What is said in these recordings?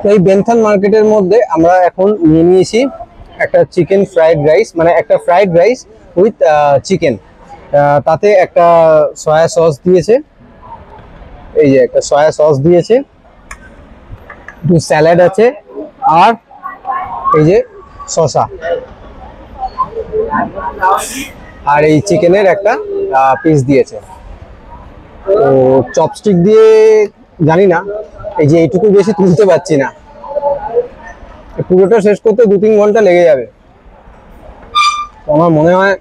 তো এই বেনথান মার্কেটের মধ্যে আমরা এখন নিয়ে নিয়েছি একটা চিকেন ফ্রাইড রাইস, মানে একটা ফ্রাইড রাইস উইথ চিকেন, তাতে একটা সয়া সস দিয়েছে, এই যে একটা সয়া সস দিয়েছে, একটু স্যালাড আছে, আর এই যে শসা, আর এই চিকেনের একটা পিস দিয়েছে। তো চপস্টিক দিয়ে জানি না, এই যে এইটুকু বেশি তুলতে পারছি না, পুরোটা শেষ করতে 2-3 ঘন্টা লেগে যাবে, তো আমার মনে হয়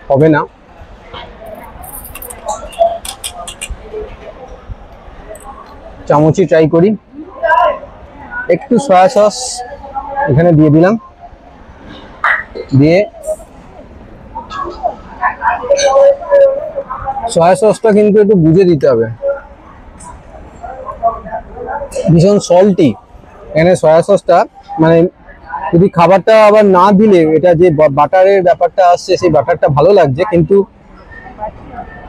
হবে না। চামচই ট্রাই করি, একটু সয়া সস এখানে দিয়ে দিলাম, দিয়ে সয়া সসটা কিন্তু একটু বুঝে দিতে হবে, ভীষণ সল্টি এখানে সয়া সসটা, মানে যদি খাবারটা আবার না দিলে, এটা যে বাটারের ব্যাপারটা আসছে সেই বাটারটা ভালো লাগছে, কিন্তু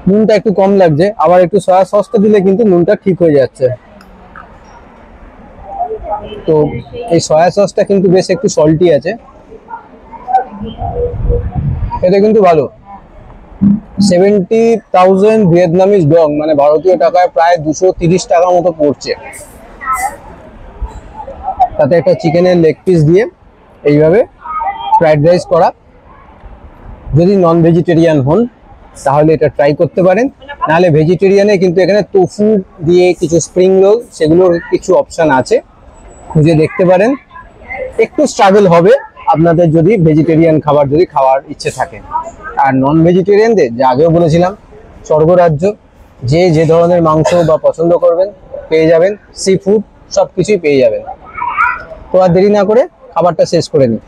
নুনটা একটু কম লাগছে, আবার একটু সয়া সসটা দিলে কিন্তু নুনটা ঠিক হয়ে যাচ্ছে। তো এই সয়া সসটা কিন্তু বেশ একটু সল্টি আছে, এটা কিন্তু ভালো। 70,000 ভিয়েতনামিজ ডং, মানে ভারতীয় টাকায় প্রায় 230 টাকা মতো পড়ছে। তাতে একটা চিকেনের লেগ পিস দিয়ে এইভাবে ফ্রাইড রাইস করা। যদি নন ভেজিটেরিয়ান হন তাহলে এটা ট্রাই করতে পারেন, নাহলে ভেজিটেরিয়ানে কিন্তু এখানে টোফু দিয়ে কিছু স্প্রিং রোল, সেগুলোর কিছু অপশান আছে, খুঁজে দেখতে পারেন। একটু স্ট্রাগল হবে আপনাদের যদি ভেজিটেরিয়ান খাবার যদি খাওয়ার ইচ্ছে থাকে। আর নন ভেজিটেরিয়ানদের, যা আগেও বলেছিলাম, স্বর্গরাজ্য, যে ধরনের মাংস বা পছন্দ করবেন পেয়ে যাবেন, সি ফুড সব কিছুই পেয়ে যাবেন। তো আর দেরি না করে খাবারটা শেষ করে নিই।